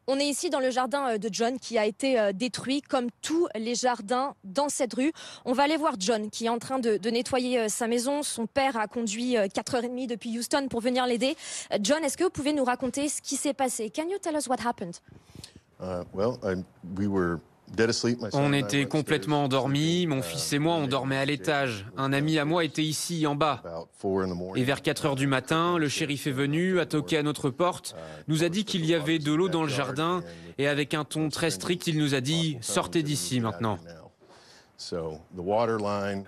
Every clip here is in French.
On est ici dans le jardin de John qui a été détruit comme tous les jardins dans cette rue. On va aller voir John qui est en train de nettoyer sa maison. Son père a conduit 4h30 depuis Houston pour venir l'aider. John, est-ce que vous pouvez nous raconter ce qui s'est passé? Can you tell us what happened? On était complètement endormis, mon fils et moi on dormait à l'étage. Un ami à moi était ici en bas. Et vers 4 heures du matin, le shérif est venu, a toqué à notre porte, nous a dit qu'il y avait de l'eau dans le jardin et avec un ton très strict, il nous a dit « Sortez d'ici maintenant ».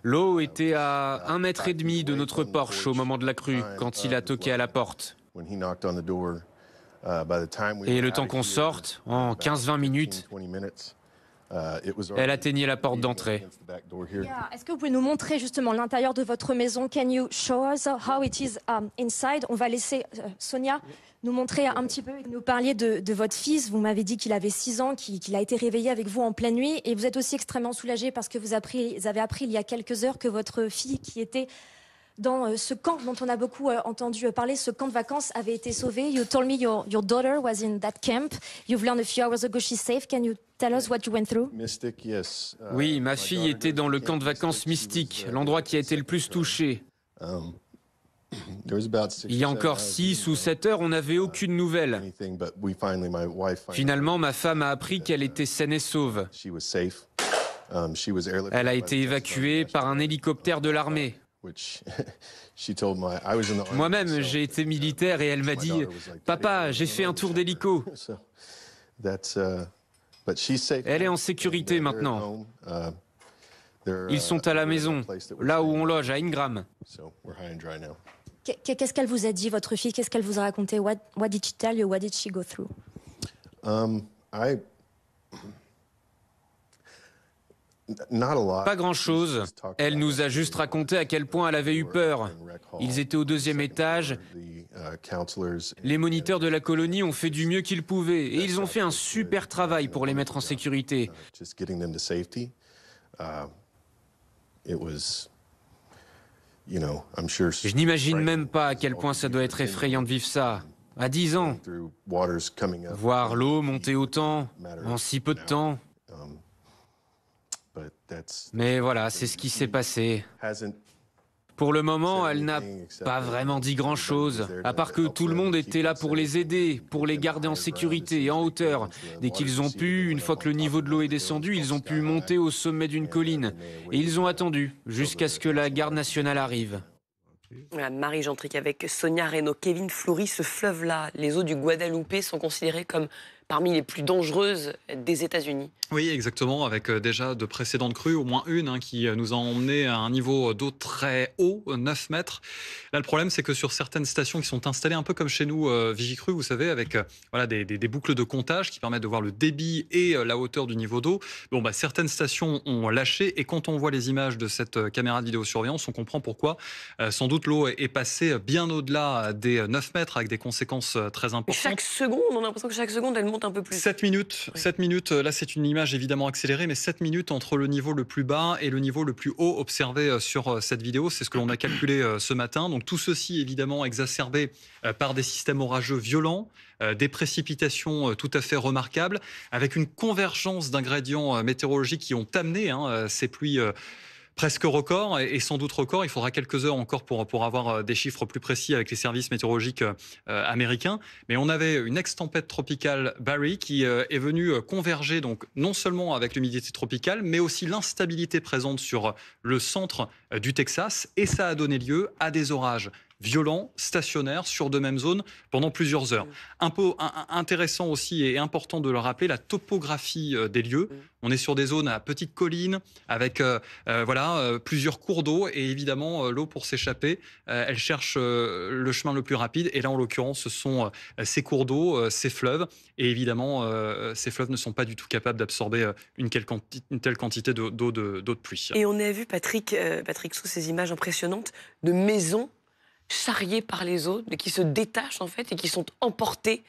L'eau était à 1,5 m de notre porche au moment de la crue, quand il a toqué à la porte. Et le temps qu'on sorte, en 15-20 minutes, elle atteignait la porte d'entrée. Est-ce que vous pouvez nous montrer justement l'intérieur de votre maison? Can you show us how it is inside? On va laisser Sonia nous montrer un petit peu. Nous parliez de votre fils. Vous m'avez dit qu'il avait 6 ans, qu'il a été réveillé avec vous en pleine nuit. Et vous êtes aussi extrêmement soulagé parce que vous avez appris il y a quelques heures que votre fille qui était dans ce camp dont on a beaucoup entendu parler, ce camp de vacances, avait été sauvée. You told me your daughter was in that camp. You've learned a few hours ago she's safe. Can you tell us what you went through? Oui, ma fille était dans le camp de vacances Mystique, l'endroit qui a été le plus touché. Il y a encore 6 ou 7 heures, on n'avait aucune nouvelle. Finalement, ma femme a appris qu'elle était saine et sauve. Elle a été évacuée par un hélicoptère de l'armée. Moi-même, j'ai été militaire et elle m'a dit « Papa, j'ai fait un tour d'hélico ». Elle est en sécurité maintenant. Ils sont à la maison, là où on loge, à Ingram. Qu'est-ce qu'elle vous a dit, votre fille? Qu'est-ce qu'elle vous a raconté? What did she tell you? What did she go through? Pas grand-chose. Elle nous a juste raconté à quel point elle avait eu peur. Ils étaient au 2e étage. Les moniteurs de la colonie ont fait du mieux qu'ils pouvaient et ils ont fait un super travail pour les mettre en sécurité. Je n'imagine même pas à quel point ça doit être effrayant de vivre ça. À 10 ans, voir l'eau monter autant en si peu de temps. Mais voilà, c'est ce qui s'est passé. Pour le moment, elle n'a pas vraiment dit grand-chose, à part que tout le monde était là pour les aider, pour les garder en sécurité et en hauteur. Dès qu'ils ont pu, une fois que le niveau de l'eau est descendu, ils ont pu monter au sommet d'une colline. Et ils ont attendu jusqu'à ce que la garde nationale arrive. Voilà, Marie Gentric avec Sonia Reynaud. Kevin Fleury, ce fleuve-là, les eaux du Guadeloupe sont considérées comme parmi les plus dangereuses des États-Unis. Oui, exactement, avec déjà de précédentes crues, au moins une qui nous a emmené à un niveau d'eau très haut, 9 mètres. Là, le problème, c'est que sur certaines stations qui sont installées un peu comme chez nous, Vigicru, vous savez, avec voilà, des boucles de comptage qui permettent de voir le débit et la hauteur du niveau d'eau. Bon, certaines stations ont lâché et quand on voit les images de cette caméra de vidéosurveillance, on comprend pourquoi. Sans doute, l'eau est passée bien au-delà des 9 mètres avec des conséquences très importantes. Chaque seconde, on a l'impression que chaque seconde, elle monte un peu plus. 7 minutes, oui. 7 minutes, là c'est une image évidemment accélérée, mais 7 minutes entre le niveau le plus bas et le niveau le plus haut observé sur cette vidéo. C'est ce que l'on a calculé ce matin. Donc tout ceci évidemment exacerbé par des systèmes orageux violents, des précipitations tout à fait remarquables, avec une convergence d'ingrédients météorologiques qui ont amené ces pluies presque record et sans doute record. Il faudra quelques heures encore pour avoir des chiffres plus précis avec les services météorologiques américains. Mais on avait une ex-tempête tropicale Barry qui est venue converger donc non seulement avec l'humidité tropicale, mais aussi l'instabilité présente sur le centre du Texas. Et ça a donné lieu à des orages violents, stationnaires, sur de mêmes zones pendant plusieurs heures. Un peu intéressant aussi et important de le rappeler, la topographie des lieux. On est sur des zones à petites collines, avec plusieurs cours d'eau, et évidemment, l'eau pour s'échapper, elle cherche le chemin le plus rapide, et là, en l'occurrence, ce sont ces cours d'eau, ces fleuves, et évidemment, ces fleuves ne sont pas du tout capables d'absorber une telle quantité d'eau de pluie. Et on a vu, Patrick, sous ces images impressionnantes, de maisons charriées par les eaux, qui se détachent en fait et qui sont emportées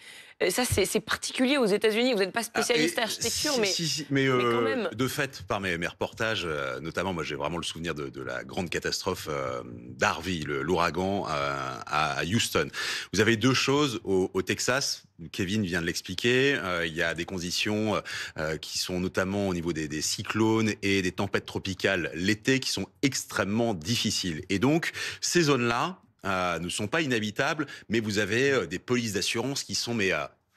Ça, c'est particulier aux États-Unis. Vous n'êtes pas spécialiste d'architecture, mais, mais quand même. De fait, par mes reportages, notamment, moi j'ai vraiment le souvenir de la grande catastrophe d'Harvey, l'ouragan à Houston. Vous avez deux choses au Texas. Kevin vient de l'expliquer. Il y a des conditions qui sont notamment au niveau des cyclones et des tempêtes tropicales l'été qui sont extrêmement difficiles. Et donc, ces zones-là ne sont pas inhabitables, mais vous avez des polices d'assurance qui sont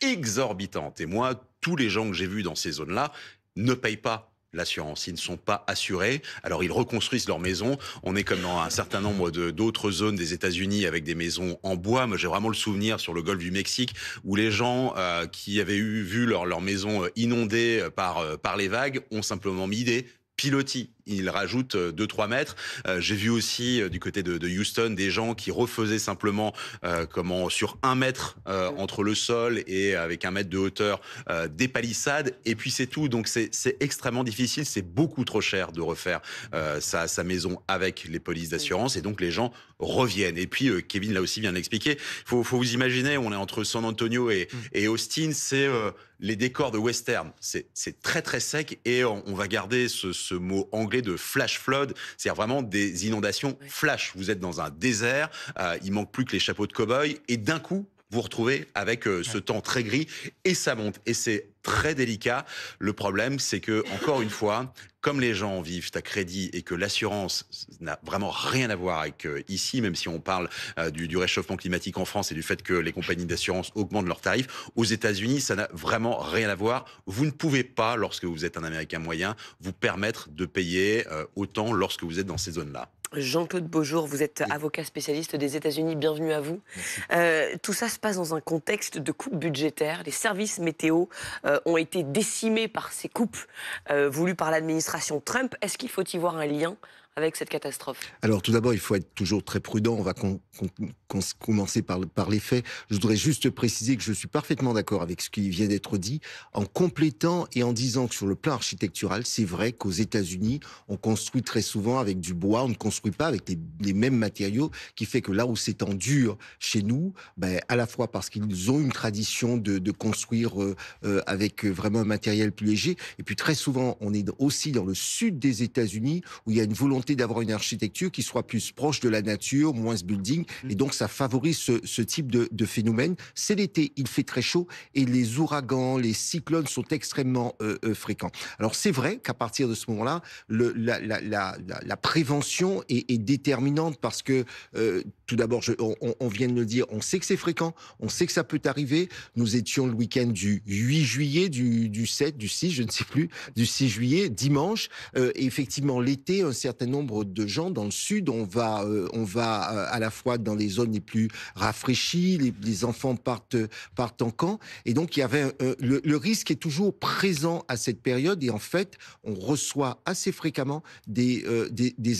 exorbitantes. Et moi, tous les gens que j'ai vus dans ces zones-là ne payent pas l'assurance. Ils ne sont pas assurés. Alors, ils reconstruisent leur maison. On est comme dans un certain nombre d'autres zones des États-Unis avec des maisons en bois. Moi, j'ai vraiment le souvenir sur le golfe du Mexique où les gens qui avaient vu leur maison inondée par les vagues ont simplement mis des pilotis. Ils rajoutent 2-3 mètres. J'ai vu aussi du côté de Houston des gens qui refaisaient simplement sur 1 mètre entre le sol et avec 1 mètre de hauteur des palissades. Et puis c'est tout. Donc c'est extrêmement difficile. C'est beaucoup trop cher de refaire sa maison avec les polices d'assurance. Et donc les gens reviennent. Et puis Kevin l'a aussi bien expliqué. Faut vous imaginer, on est entre San Antonio et Austin. C'est les décors de western. C'est très très sec et on va garder ce mot anglais de flash flood, c'est-à-dire vraiment des inondations flash. Vous êtes dans un désert, il manque plus que les chapeaux de cow-boy et d'un coup, vous vous retrouvez avec ce temps très gris et ça monte. Et c'est très délicat. Le problème, c'est que, encore une fois, comme les gens vivent à crédit et que l'assurance n'a vraiment rien à voir avec ici, même si on parle du réchauffement climatique en France et du fait que les compagnies d'assurance augmentent leurs tarifs, aux États-Unis, ça n'a vraiment rien à voir. Vous ne pouvez pas, lorsque vous êtes un Américain moyen, vous permettre de payer autant lorsque vous êtes dans ces zones-là. Jean-Claude Beaujour, vous êtes avocat spécialiste des États-Unis, bienvenue à vous. Tout ça se passe dans un contexte de coupes budgétaires. Les services météo ont été décimés par ces coupes voulues par l'administration Trump. Est-ce qu'il faut y voir un lien avec cette catastrophe? Alors tout d'abord, il faut être toujours très prudent. On va commencer par les faits. Je voudrais juste préciser que je suis parfaitement d'accord avec ce qui vient d'être dit, en complétant et en disant que sur le plan architectural, c'est vrai qu'aux États-Unis, on construit très souvent avec du bois, on ne construit pas avec les mêmes matériaux, qui fait que là où c'est en dur chez nous, à la fois parce qu'ils ont une tradition de construire avec vraiment un matériel plus léger, et puis très souvent, on est aussi dans le sud des États-Unis, où il y a une volonté d'avoir une architecture qui soit plus proche de la nature, moins ce building, et donc ça favorise ce type de phénomène. C'est l'été, il fait très chaud, et les ouragans, les cyclones sont extrêmement fréquents. Alors c'est vrai qu'à partir de ce moment-là, la prévention est déterminante parce que, tout d'abord, on vient de le dire, on sait que c'est fréquent, on sait que ça peut arriver. Nous étions le week-end du 8 juillet, du 7, du 6, je ne sais plus, du 6 juillet, dimanche, et effectivement l'été, un certain nombre de gens dans le sud, on va à la fois dans les zones les plus rafraîchies, les enfants partent en camp, et donc il y avait le risque est toujours présent à cette période, et en fait on reçoit assez fréquemment des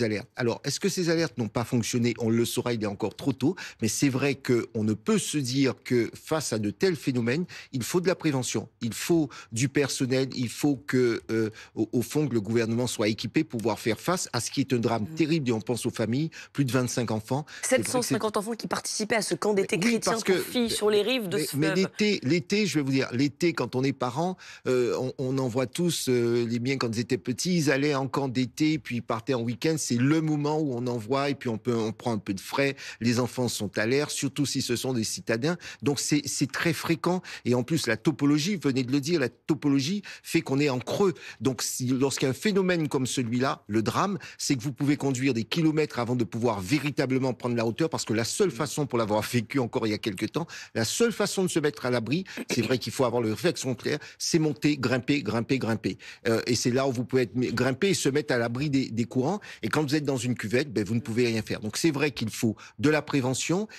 alertes. Alors est-ce que ces alertes n'ont pas fonctionné? On le saura, il est encore trop tôt, mais c'est vrai qu'on ne peut se dire que face à de tels phénomènes, il faut de la prévention, il faut du personnel, il faut que au fond que le gouvernement soit équipé pour pouvoir faire face à ce qui est un drame terrible, et on pense aux familles, plus de 25 enfants. 750 enfants qui participiez à ce camp d'été chrétien pour filles sur les rives de ce fleuve. Mais l'été, je vais vous dire, l'été, quand on est parents, on en voit tous, les miens quand ils étaient petits, ils allaient en camp d'été, puis ils partaient en week-end, c'est le moment où on envoie, et puis on prend un peu de frais, les enfants sont à l'air, surtout si ce sont des citadins, donc c'est très fréquent, et en plus la topologie, vous venez de le dire, la topologie fait qu'on est en creux, donc lorsqu'il y a un phénomène comme celui-là, le drame, c'est que vous pouvez conduire des kilomètres avant de pouvoir véritablement prendre la hauteur, parce que la seule façon, pour l'avoir vécu encore il y a quelques temps, la seule façon de se mettre à l'abri, c'est vrai qu'il faut avoir le réflexe contraire, c'est monter, grimper. Et c'est là où vous pouvez grimper et se mettre à l'abri des courants. Et quand vous êtes dans une cuvette, vous ne pouvez rien faire. Donc c'est vrai qu'il faut de la prévention,